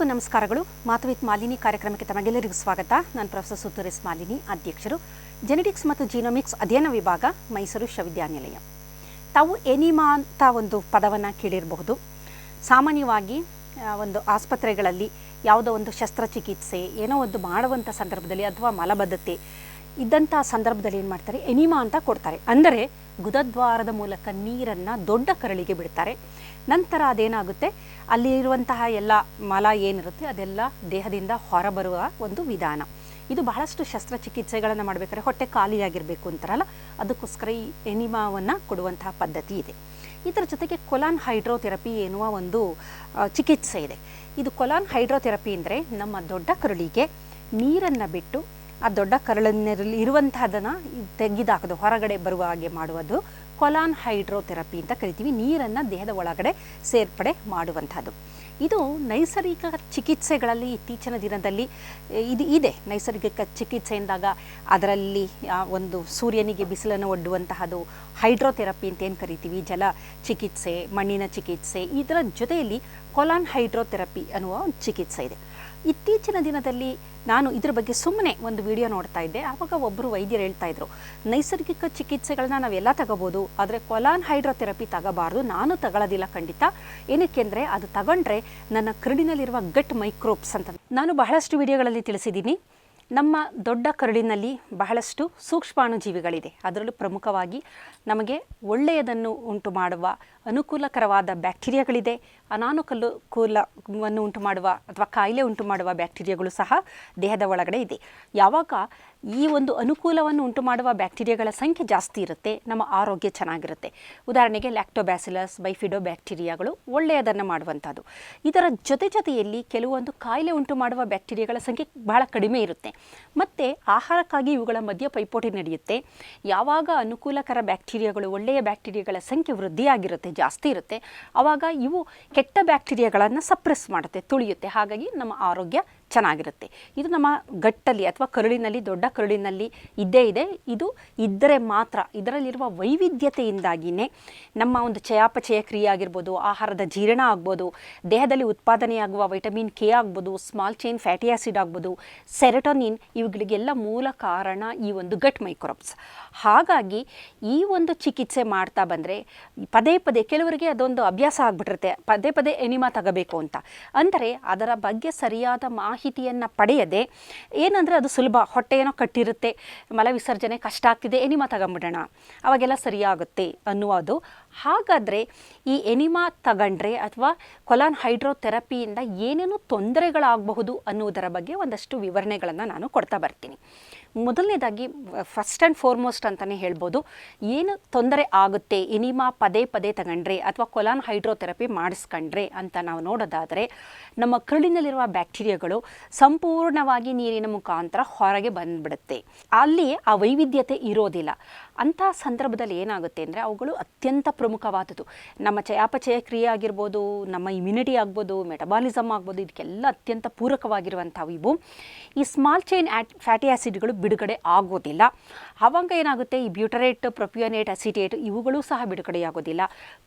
ಎಲ್ಲರಿಗೂ ನಮಸ್ಕಾರಗಳು. ಮಾತು ವಿತ್ ಮಾಲಿನಿ ಕಾರ್ಯಕ್ರಮಕ್ಕೆ ತಮಗೆಲ್ಲರಿಗೂ ಸ್ವಾಗತ. ನಾನು ಪ್ರೊಫೆಸರ್ ಸುತ್ತೂರೆಸ್ ಮಾಲಿನಿ, ಅಧ್ಯಕ್ಷರು, ಜೆನೆಟಿಕ್ಸ್ ಮತ್ತು ಜೀನೋಮಿಕ್ಸ್ ಅಧ್ಯಯನ ವಿಭಾಗ, ಮೈಸೂರು ವಿಶ್ವವಿದ್ಯಾನಿಲಯ. ತಾವು ಎನಿಮಾ ಅಂತ ಒಂದು ಪದವನ್ನು ಕೇಳಿರಬಹುದು. ಸಾಮಾನ್ಯವಾಗಿ ಒಂದು ಆಸ್ಪತ್ರೆಗಳಲ್ಲಿ ಯಾವುದೋ ಒಂದು ಶಸ್ತ್ರಚಿಕಿತ್ಸೆ ಏನೋ ಒಂದು ಮಾಡುವಂಥ ಸಂದರ್ಭದಲ್ಲಿ ಅಥವಾ ಮಲಬದ್ಧತೆ ಇದ್ದಂಥ ಸಂದರ್ಭದಲ್ಲಿ ಏನು ಮಾಡ್ತಾರೆ, ಎನಿಮಾ ಅಂತ ಕೊಡ್ತಾರೆ. ಅಂದರೆ ಗುದದ್ವಾರದ ಮೂಲಕ ನೀರನ್ನು ದೊಡ್ಡ ಕರಳಿಗೆ ಬಿಡ್ತಾರೆ. ನಂತರ ಅದೇನಾಗುತ್ತೆ, ಅಲ್ಲಿರುವಂತಹ ಎಲ್ಲ ಮಲ ಏನಿರುತ್ತೆ ಅದೆಲ್ಲ ದೇಹದಿಂದ ಹೊರಬರುವ ಒಂದು ವಿಧಾನ. ಇದು ಬಹಳಷ್ಟು ಶಸ್ತ್ರಚಿಕಿತ್ಸೆಗಳನ್ನು ಮಾಡಬೇಕಾದ್ರೆ ಹೊಟ್ಟೆ ಖಾಲಿಯಾಗಿರಬೇಕು ಅಂತಾರಲ್ಲ, ಅದಕ್ಕೋಸ್ಕರ ಈ ಎನಿಮಾವನ್ನು ಕೊಡುವಂತಹ ಪದ್ಧತಿ ಇದೆ. ಇದರ ಜೊತೆಗೆ ಕೊಲಾನ್ ಹೈಡ್ರೋಥೆರಪಿ ಎನ್ನುವ ಒಂದು ಚಿಕಿತ್ಸೆ ಇದೆ. ಇದು ಕೊಲಾನ್ ಹೈಡ್ರೋಥೆರಪಿ ಅಂದರೆ ನಮ್ಮ ದೊಡ್ಡ ಕರುಳಿಗೆ ನೀರನ್ನು ಬಿಟ್ಟು ಆ ದೊಡ್ಡ ಕರಳಿನಲ್ಲಿ ಇರುವಂತಹದನ್ನು ತೆಗೆದಾಕೋದು, ಹೊರಗಡೆ ಬರುವ ಹಾಗೆ ಮಾಡುವುದು ಕೊಲಾನ್ ಹೈಡ್ರೋಥೆರಪಿ ಅಂತ ಕರಿತೀವಿ. ನೀರನ್ನು ದೇಹದ ಒಳಗಡೆ ಸೇರ್ಪಡೆ ಮಾಡುವಂಥದ್ದು. ಇದು ನೈಸರ್ಗಿಕ ಚಿಕಿತ್ಸೆಗಳಲ್ಲಿ ಇತ್ತೀಚಿನ ದಿನದಲ್ಲಿ ಇದು ಇದೆ. ನೈಸರ್ಗಿಕ ಚಿಕಿತ್ಸೆ ಎಂದಾಗ ಅದರಲ್ಲಿ ಒಂದು ಸೂರ್ಯನಿಗೆ ಬಿಸಿಲನ್ನು ಒಡ್ಡುವಂತಹದ್ದು ಹೈಡ್ರೋಥೆರಪಿ ಅಂತ ಏನು ಕರಿತೀವಿ, ಜಲ ಚಿಕಿತ್ಸೆ, ಮಣ್ಣಿನ ಚಿಕಿತ್ಸೆ, ಇದರ ಜೊತೆಯಲ್ಲಿ ಕೊಲಾನ್ ಹೈಡ್ರೋಥೆರಪಿ ಅನ್ನುವ ಒಂದು ಚಿಕಿತ್ಸೆ ಇದೆ. ಇತ್ತೀಚಿನ ದಿನದಲ್ಲಿ ನಾನು ಇದ್ರ ಬಗ್ಗೆ ಸುಮ್ಮನೆ ಒಂದು ವಿಡಿಯೋ ನೋಡ್ತಾ ಇದ್ದೆ. ಆವಾಗ ಒಬ್ಬರು ವೈದ್ಯರು ಹೇಳ್ತಾ ಇದ್ರು, ನೈಸರ್ಗಿಕ ಚಿಕಿತ್ಸೆಗಳನ್ನ ನಾವೆಲ್ಲ ತಗೋಬೋದು, ಆದರೆ ಕೊಲಾನ್ ಹೈಡ್ರೋಥೆರಪಿ ತಗೋಬಾರ್ದು. ನಾನು ತಗೊಳ್ಳೋದಿಲ್ಲ ಖಂಡಿತ. ಏನಕ್ಕೆ ಅಂದರೆ ಅದು ತಗೊಂಡ್ರೆ ನನ್ನ ಕರುಳಿನಲ್ಲಿರುವ ಗಟ್ ಮೈಕ್ರೋಬ್ಸ್ ಅಂತ ನಾನು ಬಹಳಷ್ಟು ವಿಡಿಯೋಗಳಲ್ಲಿ ತಿಳಿಸಿದ್ದೀನಿ. ನಮ್ಮ ದೊಡ್ಡ ಕರುಳಿನಲ್ಲಿ ಬಹಳಷ್ಟು ಸೂಕ್ಷ್ಮಾಣುಜೀವಿಗಳಿದೆ. ಅದರಲ್ಲೂ ಪ್ರಮುಖವಾಗಿ ನಮಗೆ ಒಳ್ಳೆಯದನ್ನು ಉಂಟು ಮಾಡುವ ಅನುಕೂಲಕರವಾದ ಬ್ಯಾಕ್ಟೀರಿಯಾಗಳಿದೆ. ಅನಾನುಕೂಲವನ್ನು ಉಂಟು ಮಾಡುವ ಅಥವಾ ಕಾಯಿಲೆ ಉಂಟು ಮಾಡುವ ಬ್ಯಾಕ್ಟೀರಿಯಾಗಳು ಸಹ ದೇಹದ ಒಳಗಡೆ ಇದೆ. ಯಾವಾಗ ಈ ಒಂದು ಅನುಕೂಲವನ್ನು ಉಂಟು ಮಾಡುವ ಬ್ಯಾಕ್ಟೀರಿಯಾಗಳ ಸಂಖ್ಯೆ ಜಾಸ್ತಿ ಇರುತ್ತೆ, ನಮ್ಮ ಆರೋಗ್ಯ ಚೆನ್ನಾಗಿರುತ್ತೆ. ಉದಾಹರಣೆಗೆ ಲ್ಯಾಕ್ಟೋಬ್ಯಾಸಿಲಸ್, ಬೈಫಿಡೋ ಬ್ಯಾಕ್ಟೀರಿಯಾಗಳು ಒಳ್ಳೆಯದನ್ನು ಮಾಡುವಂಥದ್ದು. ಇದರ ಜೊತೆಯಲ್ಲಿ ಕೆಲವೊಂದು ಕಾಯಿಲೆ ಉಂಟು ಮಾಡುವ ಬ್ಯಾಕ್ಟೀರಿಯಾಗಳ ಸಂಖ್ಯೆ ಬಹಳ ಕಡಿಮೆ ಇರುತ್ತೆ. ಮತ್ತು ಆಹಾರಕ್ಕಾಗಿ ಇವುಗಳ ಮಧ್ಯೆ ಪೈಪೋಟಿ ನಡೆಯುತ್ತೆ. ಯಾವಾಗ ಅನುಕೂಲಕರ ಬ್ಯಾಕ್ಟೀರಿಯಾಗಳು, ಒಳ್ಳೆಯ ಬ್ಯಾಕ್ಟೀರಿಯಾಗಳ ಸಂಖ್ಯೆ ವೃದ್ಧಿಯಾಗಿರುತ್ತೆ, ಜಾಸ್ತಿ ಇರುತ್ತೆ, ಆವಾಗ ಇವು ಕೆಟ್ಟ ಬ್ಯಾಕ್ಟೀರಿಯಾಗಳನ್ನು ಸಪ್ರೆಸ್ ಮಾಡುತ್ತೆ, ತುಳಿಯುತ್ತೆ. ಹಾಗಾಗಿ ನಮ್ಮ ಆರೋಗ್ಯ ಚೆನ್ನಾಗಿರುತ್ತೆ. ಇದು ನಮ್ಮ ಗಟ್ಟಲ್ಲಿ ಅಥವಾ ಕರುಳಿನಲ್ಲಿ, ದೊಡ್ಡ ಕರುಳಿನಲ್ಲಿ ಇದ್ದೇ ಇದೆ. ಇದು ಇದ್ದರೆ ಮಾತ್ರ, ಇದರಲ್ಲಿರುವ ವೈವಿಧ್ಯತೆಯಿಂದಾಗಿಯೇ ನಮ್ಮ ಒಂದು ಚಯಾಪಚಯ ಕ್ರಿಯೆ ಆಗಿರ್ಬೋದು, ಆಹಾರದ ಜೀರ್ಣ ಆಗ್ಬೋದು, ದೇಹದಲ್ಲಿ ಉತ್ಪಾದನೆಯಾಗುವ ವೈಟಮಿನ್ ಕೆ ಆಗ್ಬೋದು, ಸ್ಮಾಲ್ ಚೈನ್ ಫ್ಯಾಟಿ ಆ್ಯಸಿಡ್ ಆಗ್ಬೋದು, ಸೆರೆಟೋನಿನ್, ಇವುಗಳಿಗೆಲ್ಲ ಮೂಲ ಕಾರಣ ಈ ಒಂದು ಗಟ್ ಮೈಕ್ರೋಬ್ಸ್. ಹಾಗಾಗಿ ಈ ಒಂದು ಚಿಕಿತ್ಸೆ ಮಾಡ್ತಾ ಬಂದರೆ ಪದೇ ಕೆಲವರಿಗೆ ಅದೊಂದು ಅಭ್ಯಾಸ ಆಗಿಬಿಟ್ಟಿರುತ್ತೆ, ಪದೇ ಎನಿಮಾ ತಗೋಬೇಕು ಅಂತ. ಅಂದರೆ ಅದರ ಬಗ್ಗೆ ಸರಿಯಾದ ಮಾಹಿತಿಯನ್ನು ಪಡೆಯದೆ ಏನಂದರೆ ಅದು ಸುಲಭ, ಹೊಟ್ಟೆ ಏನೋ ಕಟ್ಟಿರುತ್ತೆ, ಮಲ ವಿಸರ್ಜನೆ ಕಷ್ಟ ಆಗ್ತಿದೆ, ಎನಿಮಾ ತಗೊಂಬಿಡೋಣ ಅವಾಗೆಲ್ಲ ಸರಿಯಾಗುತ್ತೆ ಅನ್ನುವುದು. ಹಾಗಾದರೆ ಈ ಎನಿಮಾ ತಗೊಂಡ್ರೆ ಅಥವಾ ಕೊಲಾನ್ ಹೈಡ್ರೋಥೆರಪಿಯಿಂದ ಏನೇನು ತೊಂದರೆಗಳಾಗಬಹುದು ಅನ್ನುವುದರ ಬಗ್ಗೆ ಒಂದಷ್ಟು ವಿವರಣೆಗಳನ್ನು ನಾನು ಕೊಡ್ತಾ ಬರ್ತೀನಿ. ಮೊದಲನೇದಾಗಿ ಫಸ್ಟ್ ಆ್ಯಂಡ್ ಫಾರ್ಮೋಸ್ಟ್ ಅಂತಲೇ ಹೇಳ್ಬೋದು, ಏನು ತೊಂದರೆ ಆಗುತ್ತೆ ಎನಿಮಾ ಪದೇ ತಗೊಂಡ್ರೆ ಅಥವಾ ಕೊಲಾನ್ ಹೈಡ್ರೋಥೆರಪಿ ಮಾಡಿಸ್ಕೊಂಡ್ರೆ ಅಂತ ನಾವು ನೋಡೋದಾದರೆ, ನಮ್ಮ ಕರುಳಿನಲ್ಲಿರುವ ಬ್ಯಾಕ್ಟೀರಿಯಾಗಳು ಸಂಪೂರ್ಣವಾಗಿ ನೀರಿನ ಮುಖಾಂತರ ಹೊರಗೆ ಬಂದುಬಿಡುತ್ತೆ. ಅಲ್ಲಿ ಆ ವೈವಿಧ್ಯತೆ ಇರೋದಿಲ್ಲ. ಅಂಥ ಸಂದರ್ಭದಲ್ಲಿ ಏನಾಗುತ್ತೆ ಅಂದರೆ ಅವುಗಳು ಅತ್ಯಂತ ಪ್ರಮುಖವಾದದ್ದು. ನಮ್ಮ ಚಯಾಪಚಯ ಕ್ರಿಯೆ ಆಗಿರ್ಬೋದು, ನಮ್ಮ ಇಮ್ಯುನಿಟಿ ಆಗ್ಬೋದು, ಮೆಟಬಾಲಿಸಮ್ ಆಗ್ಬೋದು, ಇದಕ್ಕೆಲ್ಲ ಅತ್ಯಂತ ಪೂರಕವಾಗಿರುವಂಥವು ಇವು. ಈ ಸ್ಮಾಲ್ ಚೈನ್ ಫ್ಯಾಟಿ ಆ್ಯಸಿಡ್ಗಳು ಬಿಡುಗಡೆ ಆಗೋದಿಲ್ಲ. ಆವಾಗ ಏನಾಗುತ್ತೆ, ಈ ಬ್ಯೂಟರೇಟ್, ಪ್ರೊಪಿಯೋನೇಟ್, ಅಸಿಟೇಟ್ ಇವುಗಳು ಸಹ ಬಿಡುಗಡೆಯಾಗೋದಿಲ್ಲ.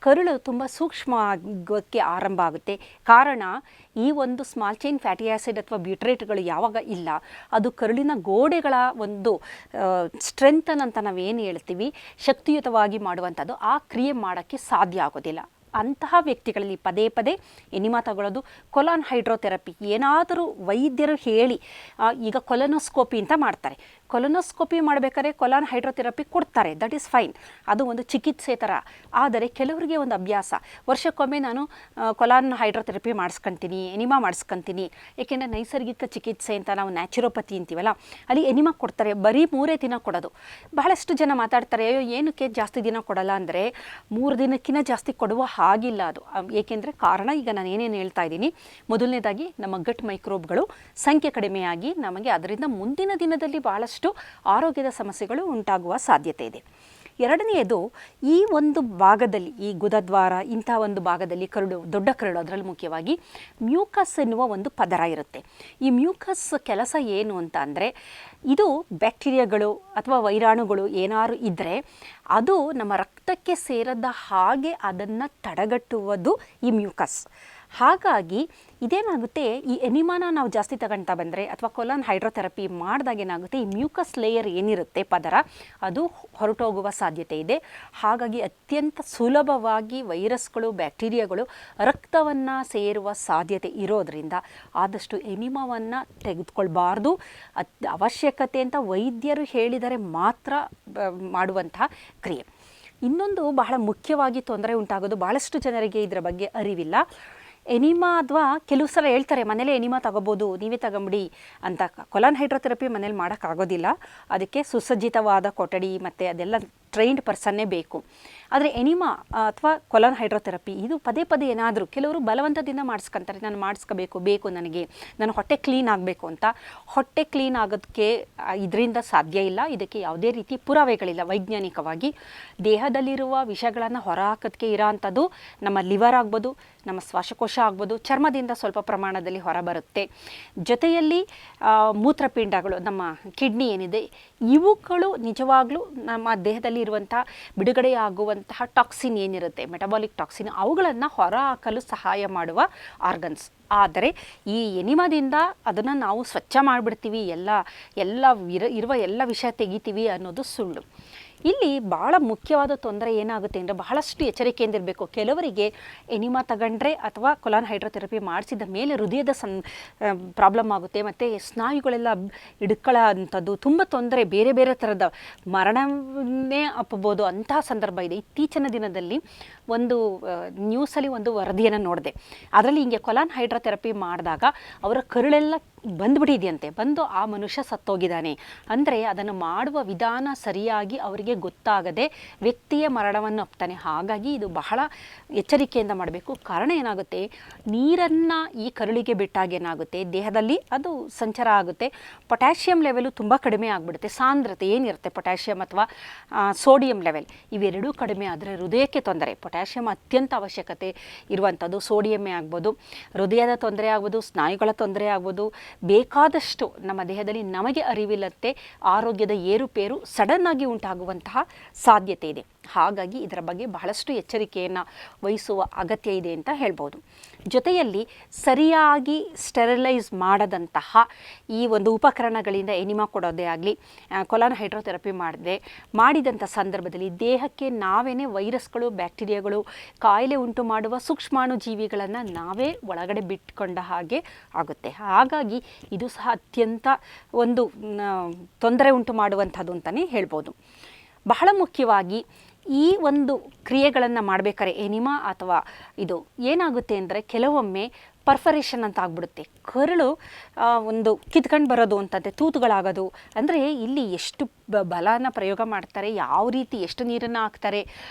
ಕರುಳು ತುಂಬ ಸೂಕ್ಷ್ಮಕ್ಕೆ ಆರಂಭ ಆಗುತ್ತೆ. ಕಾರಣ ಈ ಒಂದು ಸ್ಮಾಲ್ ಚೈನ್ ಫ್ಯಾಟಿ ಆ್ಯಸಿಡ್ ಅಥವಾ ಬ್ಯೂಟರೇಟ್ಗಳು ಯಾವಾಗ ಇಲ್ಲ, ಅದು ಕರುಳಿನ ಗೋಡೆಗಳ ಒಂದು ಸ್ಟ್ರೆಂಥನ್ ಅಂತ ನಾವೇನು ಹೇಳ್ತೀವಿ, ಶಕ್ತಿಯುತವಾಗಿ ಮಾಡುವಂಥದ್ದು, ಆ ಕ್ರಿಯೆ ಮಾಡೋಕ್ಕೆ ಸಾಧ್ಯ ಆಗೋದಿಲ್ಲ. ಅಂತಹ ವ್ಯಕ್ತಿಗಳಲ್ಲಿ ಪದೇ ಎನಿಮಾ ತಗೊಳ್ಳೋದು. ಕೊಲಾನ್ ಹೈಡ್ರೋಥೆರಪಿ ಏನಾದರೂ ವೈದ್ಯರು ಹೇಳಿ, ಈಗ ಕೊಲೊನೋಸ್ಕೋಪಿ ಅಂತ ಮಾಡ್ತಾರೆ, ಕೊಲೊನೋಸ್ಕೋಪಿ ಮಾಡಬೇಕಾದ್ರೆ ಕೊಲಾನ್ ಹೈಡ್ರೋಥೆರಪಿ ಕೊಡ್ತಾರೆ, ದಟ್ ಈಸ್ ಫೈನ್, ಅದು ಒಂದು ಚಿಕಿತ್ಸೆ ಥರ. ಆದರೆ ಕೆಲವರಿಗೆ ಒಂದು ಅಭ್ಯಾಸ, ವರ್ಷಕ್ಕೊಮ್ಮೆ ನಾನು ಕೊಲಾನ್ ಹೈಡ್ರೋಥೆರಪಿ ಮಾಡಿಸ್ಕೊತೀನಿ, ಎನಿಮಾ ಮಾಡಿಸ್ಕೊತೀನಿ. ಏಕೆಂದರೆ ನೈಸರ್ಗಿಕ ಚಿಕಿತ್ಸೆ ಅಂತ ನಾವು ನ್ಯಾಚುರೋಪತಿ ಅಂತೀವಲ್ಲ, ಅಲ್ಲಿ ಎನಿಮಾ ಕೊಡ್ತಾರೆ, ಬರೀ 3 ದಿನ ಕೊಡೋದು. ಬಹಳಷ್ಟು ಜನ ಮಾತಾಡ್ತಾರೆ, ಅಯ್ಯೋ ಏನಕ್ಕೆ ಜಾಸ್ತಿ ದಿನ ಕೊಡಲ್ಲ ಅಂದರೆ, 3 ದಿನಕ್ಕಿಂತ ಜಾಸ್ತಿ ಕೊಡುವ ಹಾಗಿಲ್ಲ ಅದು. ಏಕೆಂದರೆ ಕಾರಣ ಈಗ ನಾನು ಏನೇನು ಹೇಳ್ತಾ ಇದ್ದೀನಿ, ಮೊದಲನೇದಾಗಿ ನಮ್ಮ ಗಟ್ ಮೈಕ್ರೋಬ್ಗಳು ಸಂಖ್ಯೆ ಕಡಿಮೆಯಾಗಿ ನಮಗೆ ಅದರಿಂದ ಮುಂದಿನ ದಿನದಲ್ಲಿ ಬಹಳಷ್ಟು ಆರೋಗ್ಯದ ಸಮಸ್ಯೆಗಳು ಉಂಟಾಗುವ ಸಾಧ್ಯತೆ ಇದೆ. ಎರಡನೆಯದು, ಈ ಒಂದು ಭಾಗದಲ್ಲಿ, ಈ ಗುದದ್ವಾರ ಇಂಥ ಒಂದು ಭಾಗದಲ್ಲಿ ಕರುಳು, ದೊಡ್ಡ ಕರುಳು, ಅದರಲ್ಲಿ ಮುಖ್ಯವಾಗಿ ಮ್ಯೂಕಸ್ ಎನ್ನುವ ಒಂದು ಪದರ ಇರುತ್ತೆ. ಈ ಮ್ಯೂಕಸ್ ಕೆಲಸ ಏನು ಅಂತ ಅಂದರೆ, ಇದು ಬ್ಯಾಕ್ಟೀರಿಯಾಗಳು ಅಥವಾ ವೈರಾಣುಗಳು ಏನಾರು ಇದ್ದರೆ ಅದು ನಮ್ಮ ರಕ್ತಕ್ಕೆ ಸೇರದ ಹಾಗೆ ಅದನ್ನು ತಡೆಗಟ್ಟುವುದು ಈ ಮ್ಯೂಕಸ್. ಹಾಗಾಗಿ ಇದೇನಾಗುತ್ತೆ, ಈ ಎನಿಮಾನ ನಾವು ಜಾಸ್ತಿ ತಗೊಳ್ತಾ ಬಂದರೆ ಅಥವಾ ಕೊಲಾನ್ ಹೈಡ್ರೋಥೆರಪಿ ಮಾಡಿದಾಗ ಏನಾಗುತ್ತೆ, ಈ ಮ್ಯೂಕಸ್ ಲೇಯರ್ ಏನಿರುತ್ತೆ ಪದರ ಅದು ಹೊರಟೋಗುವ ಸಾಧ್ಯತೆ ಇದೆ. ಹಾಗಾಗಿ ಅತ್ಯಂತ ಸುಲಭವಾಗಿ ವೈರಸ್ಗಳು, ಬ್ಯಾಕ್ಟೀರಿಯಾಗಳು ರಕ್ತವನ್ನು ಸೇರುವ ಸಾಧ್ಯತೆ ಇರೋದರಿಂದ ಆದಷ್ಟು ಎನಿಮಾವನ್ನು ತೆಗೆದುಕೊಳ್ಬಾರ್ದು. ಅವಶ್ಯಕತೆ ಅಂತ ವೈದ್ಯರು ಹೇಳಿದರೆ ಮಾತ್ರ ಮಾಡುವಂತಹ ಕ್ರಿಯೆ. ಇನ್ನೊಂದು ಬಹಳ ಮುಖ್ಯವಾಗಿ ತೊಂದರೆ ಉಂಟಾಗೋದು, ಭಾಳಷ್ಟು ಜನರಿಗೆ ಇದರ ಬಗ್ಗೆ ಅರಿವಿಲ್ಲ. ಎನಿಮಾ ಅಥವಾ ಕೆಲವು ಸಲ ಹೇಳ್ತಾರೆ ಮನೇಲೇ ಎನಿಮಾ ತಗೋಬೋದು, ನೀವೇ ತಗೊಂಬಿಡಿ ಅಂತ. ಕೊಲಾನ್ ಹೈಡ್ರೋಥೆರಪಿ ಮನೇಲಿ ಮಾಡೋಕ್ಕಾಗೋದಿಲ್ಲ, ಅದಕ್ಕೆ ಸುಸಜ್ಜಿತವಾದ ಕೊಠಡಿ ಮತ್ತು ಅದೆಲ್ಲ ಟ್ರೈನ್ಡ್ ಪರ್ಸನ್ನೇ ಬೇಕು. ಆದರೆ ಎನಿಮಾ ಅಥವಾ ಕೊಲಾನ್ ಹೈಡ್ರೋಥೆರಪಿ ಇದು ಪದೇ ಪದೇ ಏನಾದರೂ ಕೆಲವರು ಬಲವಂತದಿಂದ ಮಾಡಿಸ್ಕೊಂತಾರೆ, ನಾನು ಮಾಡಿಸ್ಕೋಬೇಕು, ಬೇಕು ನನಗೆ, ನನ್ನ ಹೊಟ್ಟೆ ಕ್ಲೀನ್ ಆಗಬೇಕು ಅಂತ. ಹೊಟ್ಟೆ ಕ್ಲೀನ್ ಆಗೋದಕ್ಕೆ ಇದರಿಂದ ಸಾಧ್ಯ ಇಲ್ಲ, ಇದಕ್ಕೆ ಯಾವುದೇ ರೀತಿ ಪುರಾವೆಗಳಿಲ್ಲ ವೈಜ್ಞಾನಿಕವಾಗಿ. ದೇಹದಲ್ಲಿರುವ ವಿಷಗಳನ್ನು ಹೊರಹಾಕೋದಕ್ಕೆ ಇರೋ ಅಂಥದ್ದು ನಮ್ಮ ಲಿವರ್ ಆಗ್ಬೋದು, ನಮ್ಮ ಶ್ವಾಸಕೋಶ ಆಗ್ಬೋದು, ಚರ್ಮದಿಂದ ಸ್ವಲ್ಪ ಪ್ರಮಾಣದಲ್ಲಿ ಹೊರಬರುತ್ತೆ. ಜೊತೆಯಲ್ಲಿ ಮೂತ್ರಪಿಂಡಗಳು, ನಮ್ಮ ಕಿಡ್ನಿ ಏನಿದೆ, ಇವುಗಳು ನಿಜವಾಗ್ಲೂ ನಮ್ಮ ದೇಹದಲ್ಲಿ ಇರುವಂಥ ಬಿಡುಗಡೆಯಾಗುವಂತಹ ಟಾಕ್ಸಿನ್ ಏನಿರುತ್ತೆ, ಮೆಟಬಾಲಿಕ್ ಟಾಕ್ಸಿನ್, ಅವುಗಳನ್ನು ಹೊರ ಹಾಕಲು ಸಹಾಯ ಮಾಡುವ ಆರ್ಗನ್ಸ್. ಆದರೆ ಈ ಎನಿಮಾದಿಂದ ಅದನ್ನು ನಾವು ಸ್ವಚ್ಛ ಮಾಡಿಬಿಡ್ತೀವಿ, ಇರುವ ಎಲ್ಲ ವಿಷಯ ತೆಗಿತೀವಿ ಅನ್ನೋದು ಸುಳ್ಳು. ಇಲ್ಲಿ ಭಾಳ ಮುಖ್ಯವಾದ ತೊಂದರೆ ಏನಾಗುತ್ತೆ ಅಂದರೆ, ಬಹಳಷ್ಟು ಎಚ್ಚರಿಕೆಯಿಂದಿರಬೇಕು. ಕೆಲವರಿಗೆ ಎನಿಮಾ ತಗೊಂಡ್ರೆ ಅಥವಾ ಕೊಲಾನ್ ಹೈಡ್ರೋಥೆರಪಿ ಮಾಡಿಸಿದ ಮೇಲೆ ಹೃದಯದ ಪ್ರಾಬ್ಲಮ್ ಆಗುತ್ತೆ, ಮತ್ತು ಸ್ನಾಯುಗಳೆಲ್ಲ ಹಿಡ್ಕೊಳ್ಳೋ ಅಂಥದ್ದು, ತುಂಬ ತೊಂದರೆ, ಬೇರೆ ಬೇರೆ ಥರದ ಮರಣವನ್ನೇ ಅಪ್ಪಬೋದು ಅಂತಹ ಸಂದರ್ಭ ಇದೆ. ಇತ್ತೀಚಿನ ದಿನದಲ್ಲಿ ಒಂದು ನ್ಯೂಸಲ್ಲಿ ಒಂದು ವರದಿಯನ್ನು ನೋಡಿದೆ. ಅದರಲ್ಲಿ ಹಿಂಗೆ ಕೊಲಾನ್ ಹೈಡ್ರೋಥೆರಪಿ ಮಾಡಿದಾಗ ಅವರ ಕರುಳೆಲ್ಲ ಬಂದುಬಿಟ್ಟಿದೆಯಂತೆ, ಬಂದು ಆ ಮನುಷ್ಯ ಸತ್ತೋಗಿದ್ದಾನೆ. ಅಂದರೆ ಅದನ್ನು ಮಾಡುವ ವಿಧಾನ ಸರಿಯಾಗಿ ಅವರಿಗೆ ಗೊತ್ತಾಗದೆ ವ್ಯಕ್ತಿಯ ಮರಣವನ್ನು ಅಪ್ತಾನೆ. ಹಾಗಾಗಿ ಇದು ಬಹಳ ಎಚ್ಚರಿಕೆಯಿಂದ ಮಾಡಬೇಕು. ಕಾರಣ ಏನಾಗುತ್ತೆ, ನೀರನ್ನು ಈ ಕರುಳಿಗೆ ಬಿಟ್ಟಾಗ ಏನಾಗುತ್ತೆ, ದೇಹದಲ್ಲಿ ಅದು ಸಂಚಾರ ಆಗುತ್ತೆ, ಪೊಟ್ಯಾಷಿಯಂ ಲೆವೆಲು ತುಂಬ ಕಡಿಮೆ ಆಗಿಬಿಡುತ್ತೆ. ಸಾಂದ್ರತೆ ಏನಿರುತ್ತೆ ಪೊಟ್ಯಾಷಿಯಂ ಅಥವಾ ಸೋಡಿಯಂ ಲೆವೆಲ್ ಇವೆರಡೂ ಕಡಿಮೆ ಆದರೆ ಹೃದಯಕ್ಕೆ ತೊಂದರೆ. ಪೊಟ್ಯಾಷಿಯಂ ಅತ್ಯಂತ ಅವಶ್ಯಕತೆ ಇರುವಂಥದ್ದು, ಸೋಡಿಯಮ್ಮೇ ಆಗ್ಬೋದು, ಹೃದಯದ ತೊಂದರೆ ಆಗ್ಬೋದು, ಸ್ನಾಯುಗಳ ತೊಂದರೆ ಆಗ್ಬೋದು, ಬೇಕಾದಷ್ಟು ನಮ್ಮ ದೇಹದಲ್ಲಿ ನಮಗೆ ಅರಿವಿಲ್ಲತ್ತೆ ಆರೋಗ್ಯದ ಏರುಪೇರು ಸಡನ್ನಾಗಿ ಉಂಟಾಗುವಂತಹ ಸಾಧ್ಯತೆ ಇದೆ. ಹಾಗಾಗಿ ಇದರ ಬಗ್ಗೆ ಬಹಳಷ್ಟು ಎಚ್ಚರಿಕೆಯನ್ನು ವಹಿಸುವ ಅಗತ್ಯ ಇದೆ ಅಂತ ಹೇಳ್ಬೋದು. ಜೊತೆಯಲ್ಲಿ ಸರಿಯಾಗಿ ಸ್ಟೆರಿಲೈಸ್ ಮಾಡದಂತಹ ಈ ಒಂದು ಉಪಕರಣಗಳಿಂದ ಎನಿಮಾ ಕೊಡೋದೇ ಆಗಲಿ, ಕೊಲಾನ್ ಹೈಡ್ರೋಥೆರಪಿ ಮಾಡಿದಂಥ ಸಂದರ್ಭದಲ್ಲಿ ದೇಹಕ್ಕೆ ನಾವೇನೇ ವೈರಸ್ಗಳು, ಬ್ಯಾಕ್ಟೀರಿಯಾಗಳು, ಕಾಯಿಲೆ ಉಂಟು ಮಾಡುವ ಸೂಕ್ಷ್ಮಾಣು ಜೀವಿಗಳನ್ನು ನಾವೇ ಒಳಗಡೆ ಬಿಟ್ಕೊಂಡ ಹಾಗೆ ಆಗುತ್ತೆ. ಹಾಗಾಗಿ ಇದು ಸಹ ಅತ್ಯಂತ ಒಂದು ತೊಂದರೆ ಉಂಟು ಮಾಡುವಂಥದ್ದು ಅಂತಲೇ ಹೇಳ್ಬೋದು. ಬಹಳ ಮುಖ್ಯವಾಗಿ ಈ ಒಂದು ಕ್ರಿಯೆಗಳನ್ನು ಮಾಡಬೇಕಾದ್ರೆ ಎನಿಮಾ ಅಥವಾ ಇದು ಏನಾಗುತ್ತೆ ಅಂದರೆ, ಕೆಲವೊಮ್ಮೆ ಪರ್ಫರೇಷನ್ ಅಂತ ಆಗ್ಬಿಡುತ್ತೆ. ಕರುಳು ಒಂದು ಕಿತ್ಕೊಂಡು ಬರೋದು ಅಂತಂತೆ, ತೂತುಗಳಾಗೋದು. ಅಂದರೆ ಇಲ್ಲಿ ಎಷ್ಟು ಬಲನ ಪ್ರಯೋಗ ಮಾಡ್ತಾರೆ, ಯಾವ ರೀತಿ ಎಷ್ಟು ನೀರನ್ನು ಹಾಕ್ತಾರೆ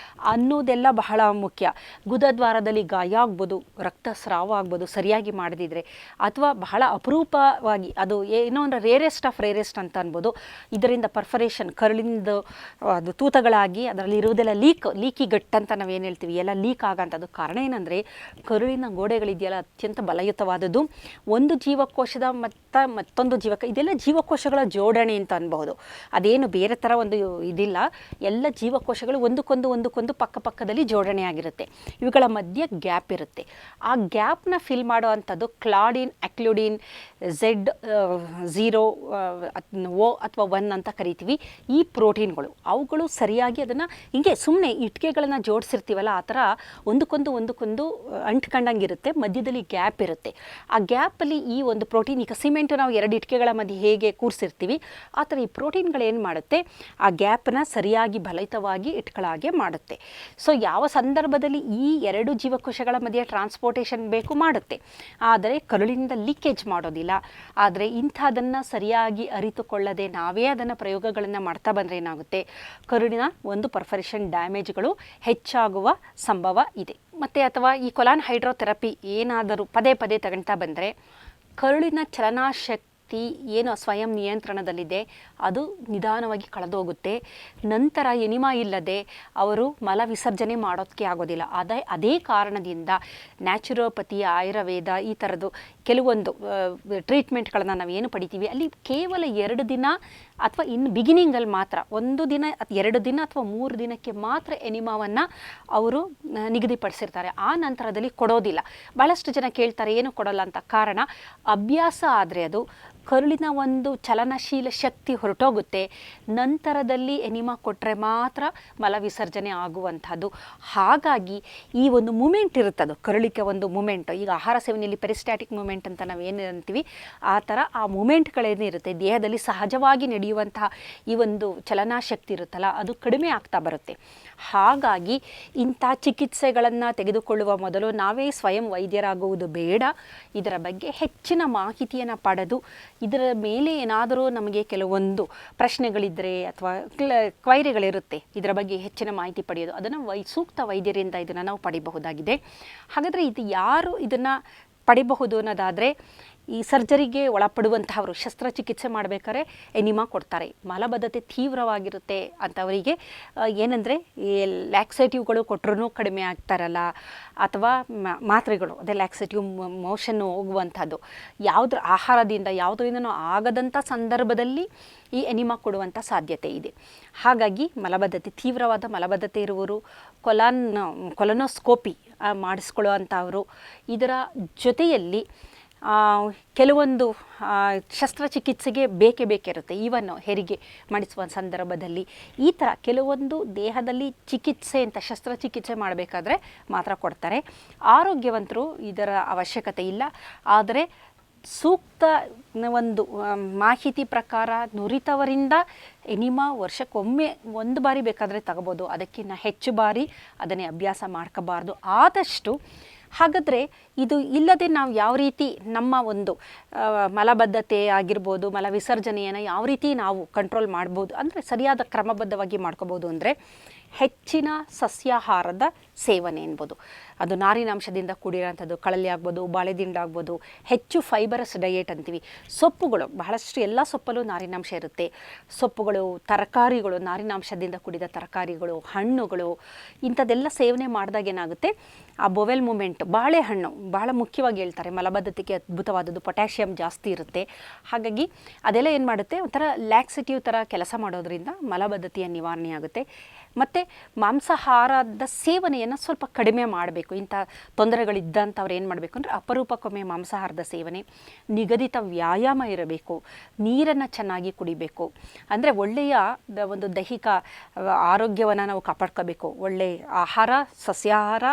ಅನ್ನೋದೆಲ್ಲ ಬಹಳ ಮುಖ್ಯ. ಗುದದ್ವಾರದಲ್ಲಿ ಗಾಯ ಆಗ್ಬೋದು, ರಕ್ತಸ್ರಾವ ಆಗ್ಬೋದು ಸರಿಯಾಗಿ ಮಾಡದಿದ್ರೆ, ಅಥವಾ ಬಹಳ ಅಪರೂಪವಾಗಿ ಅದು ಏನೋ ಒಂದು ರೇರೆಸ್ಟ್ ಆಫ್ ರೇರೆಸ್ಟ್ ಅಂತ ಅನ್ಬೋದು. ಇದರಿಂದ ಪರ್ಫರೇಷನ್, ಕರುಳಿಂದ ಅದು ತೂತಗಳಾಗಿ ಅದರಲ್ಲಿ ಇರುವುದೆಲ್ಲ ಲೀಕಿ ಗಟ್ ಅಂತ ನಾವೇನು ಹೇಳ್ತೀವಿ, ಎಲ್ಲ ಲೀಕ್ ಆಗೋಂಥದ್ದು. ಕಾರಣ ಏನಂದರೆ, ಕರುಳಿನ ಗೋಡೆಗಳಿದೆಯಲ್ಲ ಅತ್ಯಂತ ಬಲಯುತವಾದದ್ದು. ಒಂದು ಜೀವಕೋಶದ ಮತ್ತೊಂದು ಇದೆಲ್ಲ ಜೀವಕೋಶಗಳ ಜೋಡಣೆ ಅಂತ ಅನ್ಬಹುದು. ಅದೇನು ಬೇರೆ ಥರ ಒಂದು ಇದಿಲ್ಲ, ಎಲ್ಲ ಜೀವಕೋಶಗಳು ಒಂದಕ್ಕೊಂದು ಪಕ್ಕದಲ್ಲಿ ಜೋಡಣೆ ಆಗಿರುತ್ತೆ. ಇವುಗಳ ಮಧ್ಯೆ ಗ್ಯಾಪ್ ಇರುತ್ತೆ. ಆ ಗ್ಯಾಪ್ನ ಫಿಲ್ ಮಾಡೋ ಅಂಥದ್ದು ಕ್ಲಾಡಿನ್, ಅಕ್ಲುಡಿನ್, Z0 O ಅಥವಾ 1 ಅಂತ ಕರಿತೀವಿ. ಈ ಪ್ರೋಟೀನ್ಗಳು ಅವುಗಳು ಸರಿಯಾಗಿ ಅದನ್ನು ಹಿಂಗೆ ಸುಮ್ಮನೆ ಇಟ್ಟಿಗೆಗಳನ್ನು ಜೋಡಿಸಿರ್ತೀವಲ್ಲ, ಆ ಥರ ಒಂದಕ್ಕೊಂದು ಅಂಟ್ಕೊಂಡಂಗಿರುತ್ತೆ. ಮಧ್ಯದಲ್ಲಿ ಗ್ಯಾಪ್ ಇರುತ್ತೆ. ಆ ಗ್ಯಾಪಲ್ಲಿ ಈ ಒಂದು ಪ್ರೋಟೀನ್, ಈಗ ಸಿಮೆಂಟು ನಾವು 2 ಇಟ್ಟಿಗೆಗಳ ಮಧ್ಯೆ ಹೇಗೆ ಕೂರಿಸಿರ್ತೀವಿ, ಆ ಥರ ಈ ಪ್ರೋಟೀನ್ಗಳೇನು ಮಾಡುತ್ತೆ, ಆ ಗ್ಯಾಪನ್ನ ಸರಿಯಾಗಿ ಬಲಿತವಾಗಿ ಇಟ್ಕೊಳ್ಳಾಗೆ ಮಾಡುತ್ತೆ. ಸೊ ಯಾವ ಸಂದರ್ಭದಲ್ಲಿ ಈ 2 ಜೀವಕೋಶಗಳ ಮಧ್ಯೆ ಟ್ರಾನ್ಸ್ಪೋರ್ಟೇಷನ್ ಬೇಕು ಮಾಡುತ್ತೆ, ಆದರೆ ಕರುಳಿನಿಂದ ಲೀಕೇಜ್ ಮಾಡೋದಿಲ್ಲ. ಆದರೆ ಇಂಥದನ್ನು ಸರಿಯಾಗಿ ಅರಿತುಕೊಳ್ಳದೆ ನಾವೇ ಅದನ್ನು ಪ್ರಯೋಗಗಳನ್ನು ಮಾಡ್ತಾ ಬಂದರೆ ಏನಾಗುತ್ತೆ, ಕರುಳಿನ ಒಂದು ಪರ್ಫರೇಷನ್ ಡ್ಯಾಮೇಜ್ಗಳು ಹೆಚ್ಚಾಗುವ ಸಂಭವ ಇದೆ. ಮತ್ತು ಅಥವಾ ಈ ಕೊಲಾನ್ ಹೈಡ್ರೋಥೆರಪಿ ಏನಾದರೂ ಪದೇ ತಗೊಳ್ತಾ ಬಂದರೆ ಕರುಳಿನ ಚಲನಾಶಕ್ತಿ ಏನು ಸ್ವಯಂ ನಿಯಂತ್ರಣದಲ್ಲಿದೆ ಅದು ನಿಧಾನವಾಗಿ ಕಳೆದೋಗುತ್ತೆ. ನಂತರ ಎನಿಮಾ ಇಲ್ಲದೆ ಅವರು ಮಲ ವಿಸರ್ಜನೆ ಮಾಡೋದಕ್ಕೆ ಆಗೋದಿಲ್ಲ. ಅದೇ ಕಾರಣದಿಂದ ನ್ಯಾಚುರೋಪತಿ, ಆಯುರ್ವೇದ ಈ ಥರದ್ದು ಕೆಲವೊಂದು ಟ್ರೀಟ್ಮೆಂಟ್ಗಳನ್ನು ನಾವೇನು ಪಡಿತೀವಿ ಅಲ್ಲಿ ಕೇವಲ 2 ದಿನ ಅಥವಾ ಇನ್ನು ಬಿಗಿನಿಂಗಲ್ಲಿ ಮಾತ್ರ 1 ದಿನ 2 ದಿನ ಅಥವಾ 3 ದಿನಕ್ಕೆ ಮಾತ್ರ ಎನಿಮಾವನ್ನು ಅವರು ನಿಗದಿಪಡಿಸಿರ್ತಾರೆ. ಆ ನಂತರದಲ್ಲಿ ಕೊಡೋದಿಲ್ಲ. ಭಾಳಷ್ಟು ಜನ ಕೇಳ್ತಾರೆ ಏನು ಕೊಡೋಲ್ಲ ಅಂತ. ಕಾರಣ ಅಭ್ಯಾಸ ಆದರೆ ಅದು ಕರುಳಿನ ಒಂದು ಚಲನಶೀಲ ಶಕ್ತಿ ಹೊರಟೋಗುತ್ತೆ. ನಂತರದಲ್ಲಿ ಎನಿಮಾ ಕೊಟ್ಟರೆ ಮಾತ್ರ ಮಲ ವಿಸರ್ಜನೆ ಆಗುವಂಥದ್ದು. ಹಾಗಾಗಿ ಈ ಒಂದು ಮೂಮೆಂಟ್ ಇರುತ್ತದು, ಕರುಳಿಗೆ ಒಂದು ಮೂಮೆಂಟ್. ಈಗ ಆಹಾರ ಸೇವನೆಯಲ್ಲಿ ಪೆರಿಸ್ಟ್ಯಾಟಿಕ್ ಮೂಮೆಂಟ್ ಅಂತ ನಾವು ಏನು ಅಂತೀವಿ, ಆ ಥರ ಆ ಮೂಮೆಂಟ್ಗಳೇನಿರುತ್ತೆ ದೇಹದಲ್ಲಿ ಸಹಜವಾಗಿ ನಡೆಯುವಂತಹ ಈ ಒಂದು ಚಲನಾಶಕ್ತಿ ಇರುತ್ತಲ್ಲ, ಅದು ಕಡಿಮೆ ಆಗ್ತಾ ಬರುತ್ತೆ. ಹಾಗಾಗಿ ಇಂಥ ಚಿಕಿತ್ಸೆಗಳನ್ನು ತೆಗೆದುಕೊಳ್ಳುವ ಮೊದಲು ನಾವೇ ಸ್ವಯಂ ವೈದ್ಯರಾಗುವುದು ಬೇಡ. ಇದರ ಬಗ್ಗೆ ಹೆಚ್ಚಿನ ಮಾಹಿತಿಯನ್ನು ಪಡೆದು ಇದರ ಮೇಲೆ ಏನಾದರೂ ನಮಗೆ ಕೆಲವೊಂದು ಪ್ರಶ್ನೆಗಳಿದ್ದರೆ ಅಥವಾ ಕ್ವೈರಿಗಳಿರುತ್ತೆ, ಇದರ ಬಗ್ಗೆ ಹೆಚ್ಚಿನ ಮಾಹಿತಿ ಪಡೆಯೋದು, ಅದನ್ನು ಸೂಕ್ತ ವೈದ್ಯರಿಂದ ಇದನ್ನು ನಾವು ಪಡಿಬಹುದಾಗಿದೆ. ಹಾಗಾದರೆ ಇದು ಯಾರು ಇದನ್ನು ಪಡಿಬಹುದು ಅನ್ನೋದಾದರೆ, ಈ ಸರ್ಜರಿಗೆ ಒಳಪಡುವಂತಹವರು ಶಸ್ತ್ರಚಿಕಿತ್ಸೆ ಮಾಡಬೇಕಾದ್ರೆ ಎನಿಮಾ ಕೊಡ್ತಾರೆ. ಮಲಬದ್ಧತೆ ತೀವ್ರವಾಗಿರುತ್ತೆ ಅಂಥವರಿಗೆ ಏನಂದರೆ ಈ ಲ್ಯಾಕ್ಸೇಟಿವ್ಗಳು ಕೊಟ್ಟರೂ ಕಡಿಮೆ ಆಗ್ತಾರಲ್ಲ, ಅಥವಾ ಮಾತ್ರೆಗಳು, ಅದೇ ಲ್ಯಾಕ್ಸೇಟಿವ್ ಮೋಷನ್ನು ಹೋಗುವಂಥದ್ದು ಯಾವುದ್ರ ಆಹಾರದಿಂದ ಯಾವುದರಿಂದನೂ ಆಗದಂಥ ಸಂದರ್ಭದಲ್ಲಿ ಈ ಎನಿಮಾ ಕೊಡುವಂಥ ಸಾಧ್ಯತೆ ಇದೆ. ಹಾಗಾಗಿ ಮಲಬದ್ಧತೆ, ತೀವ್ರವಾದ ಮಲಬದ್ಧತೆ ಇರುವವರು ಕೊಲನೋಸ್ಕೋಪಿ ಮಾಡಿಸ್ಕೊಳ್ಳುವಂಥವರು, ಇದರ ಜೊತೆಯಲ್ಲಿ ಕೆಲವೊಂದು ಶಸ್ತ್ರಚಿಕಿತ್ಸೆಗೆ ಬೇಕಿರುತ್ತೆ. ಈವನ್ನು ಹೆರಿಗೆ ಮಾಡಿಸುವ ಸಂದರ್ಭದಲ್ಲಿ ಈ ಥರ ಕೆಲವೊಂದು ದೇಹದಲ್ಲಿ ಚಿಕಿತ್ಸೆ ಅಂತ ಶಸ್ತ್ರಚಿಕಿತ್ಸೆ ಮಾಡಬೇಕಾದ್ರೆ ಮಾತ್ರ ಕೊಡ್ತಾರೆ. ಆರೋಗ್ಯವಂತರು ಇದರ ಅವಶ್ಯಕತೆ ಇಲ್ಲ. ಆದರೆ ಸೂಕ್ತ ಒಂದು ಮಾಹಿತಿ ಪ್ರಕಾರ ನುರಿತವರಿಂದ ಎನಿಮಾ ವರ್ಷಕ್ಕೊಮ್ಮೆ 1 ಬಾರಿ ಬೇಕಾದರೆ ತಗೋಬೋದು. ಅದಕ್ಕಿಂತ ಹೆಚ್ಚು ಬಾರಿ ಅದನ್ನೇ ಅಭ್ಯಾಸ ಮಾಡ್ಕೋಬಾರ್ದು ಆದಷ್ಟು. ಹಾಗಾದರೆ ಇದು ಇಲ್ಲದೆ ನಾವು ಯಾವ ರೀತಿ ನಮ್ಮ ಒಂದು ಮಲಬದ್ಧತೆ ಆಗಿರ್ಬೋದು, ಮಲ ವಿಸರ್ಜನೆಯನ್ನು ಯಾವ ರೀತಿ ನಾವು ಕಂಟ್ರೋಲ್ ಮಾಡ್ಬೋದು ಅಂದರೆ ಸರಿಯಾದ ಕ್ರಮಬದ್ಧವಾಗಿ ಮಾಡ್ಕೋಬೋದು ಅಂದರೆ, ಹೆಚ್ಚಿನ ಸಸ್ಯಾಹಾರದ ಸೇವನೆ ಎನ್ಬೋದು. ಅದು ನಾರಿನಾಂಶದಿಂದ ಕೂಡಿರೋಂಥದ್ದು, ಕಳಲೆ ಆಗ್ಬೋದು, ಬಾಳೆದಿಂಡು ಆಗ್ಬೋದು, ಹೆಚ್ಚು ಫೈಬರಸ್ ಡಯೆಟ್ ಅಂತೀವಿ. ಸೊಪ್ಪುಗಳು ಬಹಳಷ್ಟು, ಎಲ್ಲ ಸೊಪ್ಪಲ್ಲೂ ನಾರಿನಾಂಶ ಇರುತ್ತೆ. ಸೊಪ್ಪುಗಳು, ತರಕಾರಿಗಳು, ನಾರಿನಾಂಶದಿಂದ ಕೂಡಿದ ತರಕಾರಿಗಳು, ಹಣ್ಣುಗಳು, ಇಂಥದ್ದೆಲ್ಲ ಸೇವನೆ ಮಾಡಿದಾಗ ಏನಾಗುತ್ತೆ, ಆ ಬೊವೆಲ್ ಮೂಮೆಂಟ್, ಬಾಳೆಹಣ್ಣು ಭಾಳ ಮುಖ್ಯವಾಗಿ ಹೇಳ್ತಾರೆ, ಮಲಬದ್ಧತೆಗೆ ಅದ್ಭುತವಾದದ್ದು, ಪೊಟ್ಯಾಷಿಯಮ್ ಜಾಸ್ತಿ ಇರುತ್ತೆ. ಹಾಗಾಗಿ ಅದೆಲ್ಲ ಏನು ಮಾಡುತ್ತೆ, ಒಂಥರ ಲ್ಯಾಕ್ಸಿಟಿವ್ ಥರ ಕೆಲಸ ಮಾಡೋದ್ರಿಂದ ಮಲಬದ್ಧತೆಯ ನಿವಾರಣೆ ಆಗುತ್ತೆ. ಮತ್ತು ಮಾಂಸಾಹಾರದ ಸೇವನೆಯನ್ನು ಸ್ವಲ್ಪ ಕಡಿಮೆ ಮಾಡಬೇಕು. ಇಂಥ ತೊಂದರೆಗಳಿದ್ದಂಥವ್ರು ಏನು ಮಾಡಬೇಕು ಅಂದರೆ, ಅಪರೂಪಕ್ಕೊಮ್ಮೆ ಮಾಂಸಾಹಾರದ ಸೇವನೆ, ನಿಗದಿತ ವ್ಯಾಯಾಮ ಇರಬೇಕು, ನೀರನ್ನು ಚೆನ್ನಾಗಿ ಕುಡಿಬೇಕು. ಅಂದರೆ ಒಳ್ಳೆಯ ಒಂದು ದೈಹಿಕ ಆರೋಗ್ಯವನ್ನು ನಾವು ಕಾಪಾಡ್ಕೋಬೇಕು. ಒಳ್ಳೆಯ ಆಹಾರ, ಸಸ್ಯಾಹಾರ,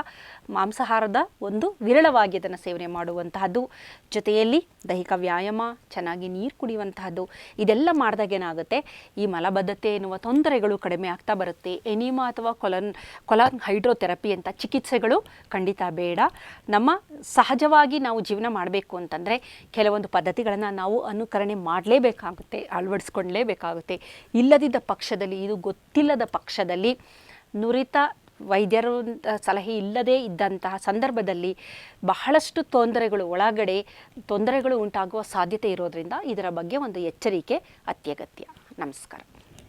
ಮಾಂಸಾಹಾರದ ಒಂದು ವಿರಳವಾಗಿ ಅದನ್ನು ಸೇವನೆ ಮಾಡುವಂತಹದ್ದು, ಜೊತೆಯಲ್ಲಿ ದೈಹಿಕ ವ್ಯಾಯಾಮ, ಚೆನ್ನಾಗಿ ನೀರು ಕುಡಿಯುವಂತಹದ್ದು, ಇದೆಲ್ಲ ಮಾಡಿದಾಗ ಏನಾಗುತ್ತೆ, ಈ ಮಲಬದ್ಧತೆ ಎನ್ನುವ ತೊಂದರೆಗಳು ಕಡಿಮೆ ಆಗ್ತಾ ಬರುತ್ತೆ. ಎನಿಮಾ ಅಥವಾ ಕೊಲಾನ್ ಹೈಡ್ರೋಥೆರಪಿ ಅಂತ ಚಿಕಿತ್ಸೆಗಳು ಖಂಡಿತ ಬೇಡ. ನಮ್ಮ ಸಹಜವಾಗಿ ನಾವು ಜೀವನ ಮಾಡಬೇಕು ಅಂತಂದರೆ ಕೆಲವೊಂದು ಪದ್ಧತಿಗಳನ್ನು ನಾವು ಅನುಕರಣೆ ಮಾಡಲೇಬೇಕಾಗುತ್ತೆ, ಅಳವಡಿಸ್ಕೊಳ್ಳಲೇಬೇಕಾಗುತ್ತೆ. ಇಲ್ಲದಿದ್ದ ಪಕ್ಷದಲ್ಲಿ, ಇದು ಗೊತ್ತಿಲ್ಲದ ಪಕ್ಷದಲ್ಲಿ, ನುರಿತ ವೈದ್ಯರು ಸಲಹೆ ಇಲ್ಲದೇ ಇದ್ದಂತಹ ಸಂದರ್ಭದಲ್ಲಿ ಬಹಳಷ್ಟು ಒಳಗಡೆ ತೊಂದರೆಗಳು ಉಂಟಾಗುವ ಸಾಧ್ಯತೆ ಇರೋದರಿಂದ ಇದರ ಬಗ್ಗೆ ಒಂದು ಎಚ್ಚರಿಕೆ ಅತ್ಯಗತ್ಯ. ನಮಸ್ಕಾರ.